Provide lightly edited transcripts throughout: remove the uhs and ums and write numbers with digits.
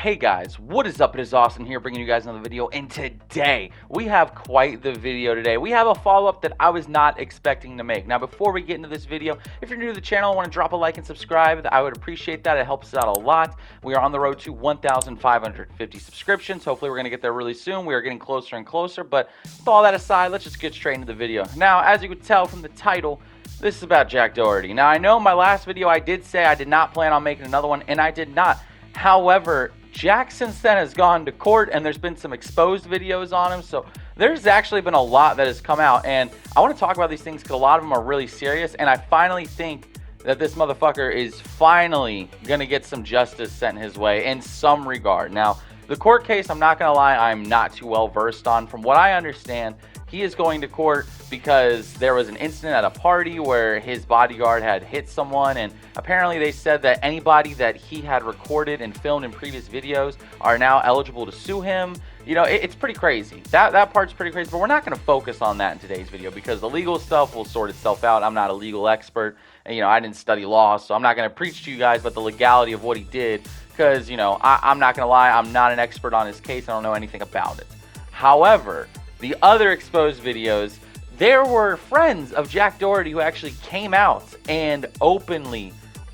Hey guys, what is up? It is Austin here bringing you guys another video, and today we have quite the video today. We have a follow-up that I was not expecting to make. Now before we get into this video, if you're new to the channel and want to drop a like and subscribe, I would appreciate that. It helps us out a lot. We are on the road to 1,550 subscriptions. Hopefully we're going to get there really soon. We are getting closer and closer, but with all that aside, let's just get straight into the video. Now, as you could tell from the title, this is about Jack Doherty. Now I know in my last video I did say I did not plan on making another one, and I did not. However, Jack since then has gone to court, and there's been some exposed videos on him, so there's actually been a lot that has come out, and I want to talk about these things because a lot of them are really serious, and I finally think that this motherfucker is finally going to get some justice sent his way in some regard. Now, the court case, I'm not going to lie, I'm not too well versed on. From what I understand, he is going to court because there was an incident at a party where his bodyguard had hit someone, and apparently they said that anybody that he had recorded and filmed in previous videos are now eligible to sue him. You know, it's pretty crazy. That part's pretty crazy, but we're not going to focus on that in today's video because the legal stuff will sort itself out. I'm not a legal expert, and, you know, I didn't study law, so I'm not going to preach to you guys about the legality of what he did because, you know, I'm not going to lie, I'm not an expert on his case. I don't know anything about it. However, the other exposed videos, there were friends of Jack Doherty who actually came out and openly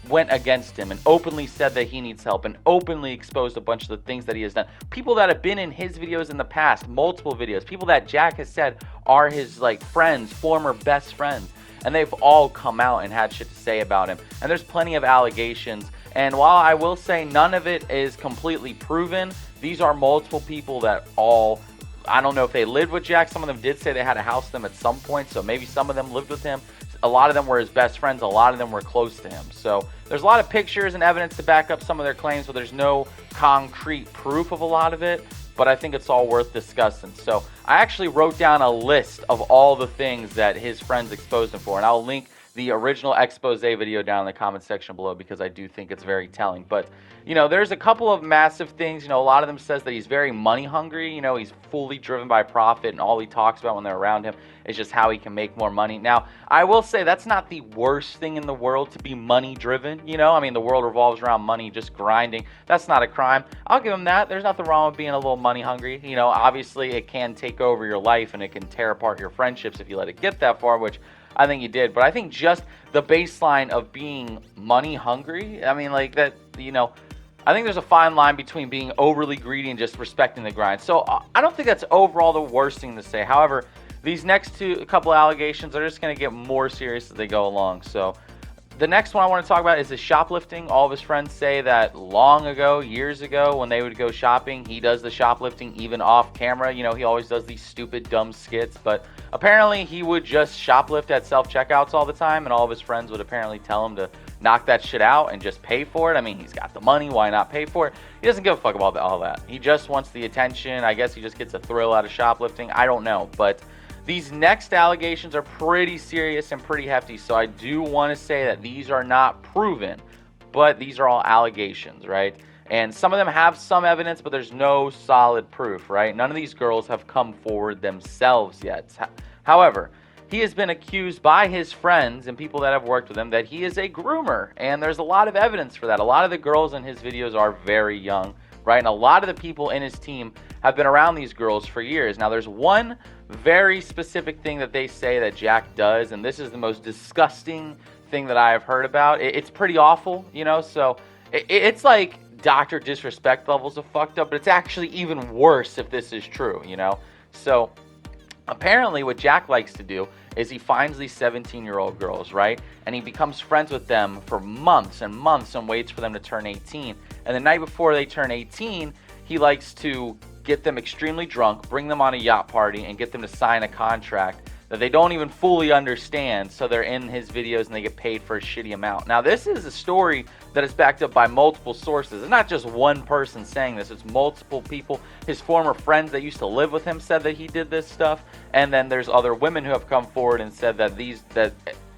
went against him and openly said that he needs help and openly exposed a bunch of the things that he has done. People that have been in his videos in the past, multiple videos, people that Jack has said are his like friends, former best friends, and they've all come out and had shit to say about him. And there's plenty of allegations, and while I will say none of it is completely proven, these are multiple people that all, I don't know if they lived with Jack. Some of them did say they had a house with him at some point, so maybe some of them lived with him. A lot of them were his best friends. A lot of them were close to him. So there's a lot of pictures and evidence to back up some of their claims, but there's no concrete proof of a lot of it. But I think it's all worth discussing. So I actually wrote down a list of all the things that his friends exposed him for, and I'll link the original expose video down in the comment section below because I do think it's very telling. But, you know, there's a couple of massive things. You know, a lot of them says that he's very money hungry. You know, he's fully driven by profit, and all he talks about when they're around him is just how he can make more money. Now, I will say that's not the worst thing in the world to be money driven. You know, I mean, the world revolves around money, just grinding. That's not a crime. I'll give him that. There's nothing wrong with being a little money hungry. You know, obviously it can take over your life and it can tear apart your friendships if you let it get that far, which I think he did. But I think just the baseline of being money hungry, I mean, like that, you know, I think there's a fine line between being overly greedy and just respecting the grind. So I don't think that's overall the worst thing to say. However, these next a couple allegations are just going to get more serious as they go along. So the next one I want to talk about is his shoplifting. All of his friends say that long ago, years ago, when they would go shopping, he does the shoplifting even off camera. You know, he always does these stupid, dumb skits, but apparently he would just shoplift at self-checkouts all the time, and all of his friends would apparently tell him to knock that shit out and just pay for it. I mean, he's got the money, why not pay for it? He doesn't give a fuck about all that. He just wants the attention. I guess he just gets a thrill out of shoplifting. I don't know, but these next allegations are pretty serious and pretty hefty, so I do want to say that these are not proven, but these are all allegations, right? And some of them have some evidence, but there's no solid proof, right? None of these girls have come forward themselves yet. However, he has been accused by his friends and people that have worked with him that he is a groomer, and there's a lot of evidence for that. A lot of the girls in his videos are very young, right? And a lot of the people in his team have been around these girls for years. Now, there's one very specific thing that they say that Jack does, and this is the most disgusting thing that I have heard about. It's pretty awful, you know, so it's like doctor disrespect levels of fucked up, but it's actually even worse if this is true, you know? So apparently what Jack likes to do is he finds these 17-year-old girls, right? And he becomes friends with them for months and months and waits for them to turn 18. And the night before they turn 18, he likes to get them extremely drunk, bring them on a yacht party, and get them to sign a contract that they don't even fully understand, so they're in his videos and they get paid for a shitty amount. Now, this is a story that is backed up by multiple sources. It's not just one person saying this, it's multiple people. His former friends that used to live with him said that he did this stuff, and then there's other women who have come forward and said that that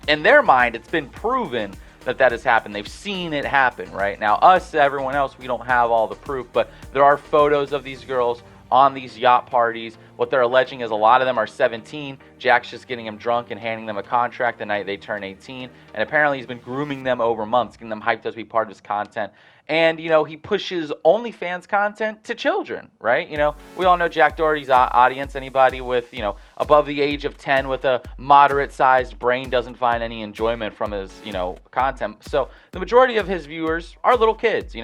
in their mind, it's been proven that has happened. They've seen it happen, right? Now, everyone else, we don't have all the proof, but there are photos of these girls on these yacht parties. What they're alleging is a lot of them are 17. Jack's just getting them drunk and handing them a contract the night they turn 18. And apparently he's been grooming them over months, getting them hyped up to be part of his content. And, he pushes OnlyFans content to children, right? We all know Jack Doherty's audience. Anybody with, above the age of 10 with a moderate-sized brain doesn't find any enjoyment from his, content. So the majority of his viewers are little kids,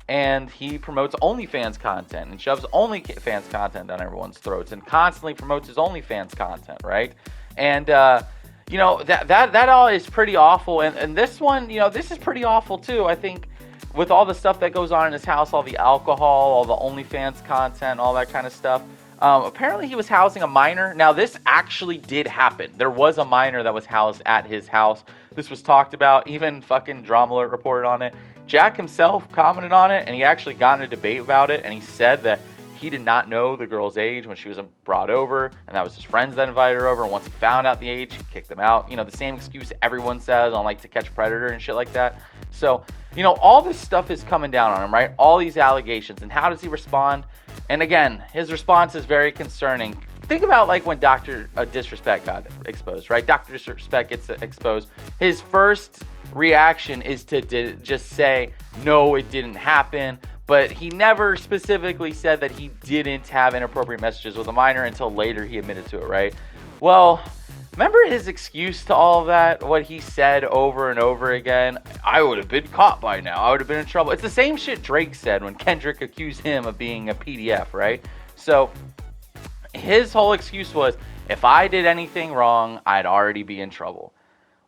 and he promotes OnlyFans content and shoves OnlyFans content down everyone's throats and constantly promotes his OnlyFans content, right? And, that all is pretty awful. And this one, this is pretty awful too, I think. With all the stuff that goes on in his house, all the alcohol, all the OnlyFans content, all that kind of stuff. Apparently he was housing a minor. Now, this actually did happen. There was a minor that was housed at his house. This was talked about. Even fucking Drama Alert reported on it. Jack himself commented on it, and he actually got in a debate about it, and he said that he did not know the girl's age when she was brought over, and that was his friends that invited her over, and once he found out the age, he kicked them out. The same excuse everyone says on, like, To Catch a Predator and shit like that. So, all this stuff is coming down on him, right? All these allegations, and how does he respond? And again, his response is very concerning. Think about, like, when Dr. Disrespect got exposed, right? Dr. Disrespect gets exposed. His first reaction is to just say, no, it didn't happen. But he never specifically said that he didn't have inappropriate messages with a minor until later he admitted to it, right? Well, remember his excuse to all of that? What he said over and over again? I would have been caught by now. I would have been in trouble. It's the same shit Drake said when Kendrick accused him of being a PDF, right? So his whole excuse was, if I did anything wrong, I'd already be in trouble.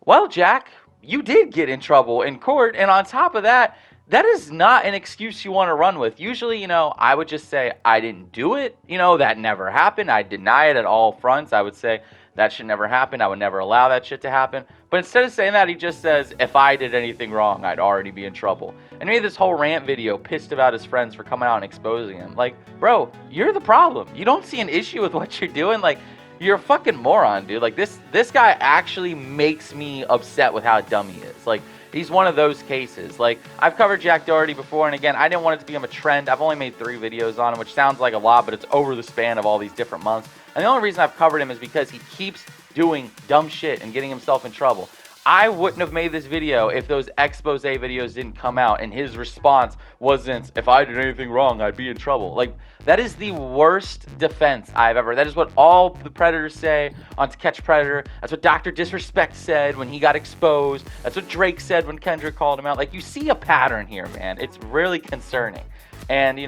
Well, Jack, you did get in trouble in court, and on top of that, that is not an excuse you want to run with. Usually, I would just say, I didn't do it. That never happened. I deny it at all fronts. I would say, that should never happen. I would never allow that shit to happen. But instead of saying that, he just says, if I did anything wrong, I'd already be in trouble. And he made this whole rant video pissed about his friends for coming out and exposing him. Like, bro, you're the problem. You don't see an issue with what you're doing? Like, you're a fucking moron, dude. Like, this guy actually makes me upset with how dumb he is. Like, he's one of those cases. Like, I've covered Jack Doherty before, and again, I didn't want it to become a trend. I've only made 3 videos on him, which sounds like a lot, but it's over the span of all these different months. And the only reason I've covered him is because he keeps doing dumb shit and getting himself in trouble. I wouldn't have made this video if those expose videos didn't come out and his response wasn't, if I did anything wrong, I'd be in trouble. Like, that is the worst defense I've ever. That is what all the Predators say on To Catch a Predator. That's what Dr. Disrespect said when he got exposed. That's what Drake said when Kendrick called him out. Like, you see a pattern here, man. It's really concerning. And,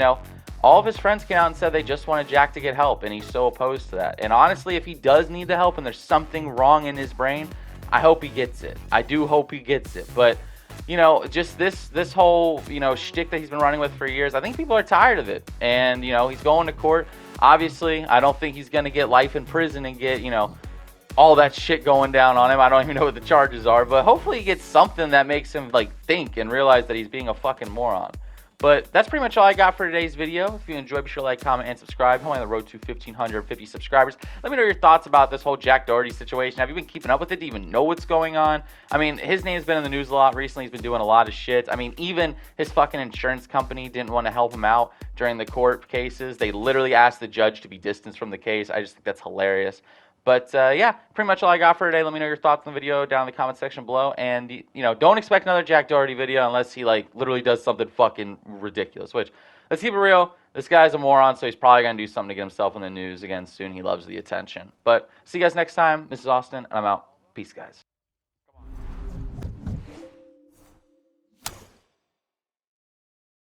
all of his friends came out and said they just wanted Jack to get help, and he's so opposed to that. And honestly, if he does need the help and there's something wrong in his brain, I hope he gets it. I do hope he gets it. But, just this whole, shtick that he's been running with for years, I think people are tired of it. And, he's going to court. Obviously, I don't think he's going to get life in prison and get, all that shit going down on him. I don't even know what the charges are. But hopefully he gets something that makes him, like, think and realize that he's being a fucking moron. But that's pretty much all I got for today's video. If you enjoyed, be sure to like, comment, and subscribe. I'm on the road to 1,550 subscribers. Let me know your thoughts about this whole Jack Doherty situation. Have you been keeping up with it? Do you even know what's going on? I mean, his name's been in the news a lot recently. He's been doing a lot of shit. I mean, even his fucking insurance company didn't want to help him out during the court cases. They literally asked the judge to be distanced from the case. I just think that's hilarious. But, yeah, pretty much all I got for today. Let me know your thoughts on the video down in the comment section below. And, don't expect another Jack Doherty video unless he, like, literally does something fucking ridiculous. Which, let's keep it real. This guy's a moron, so he's probably going to do something to get himself in the news again soon. He loves the attention. But see you guys next time. This is Austin, and I'm out. Peace, guys.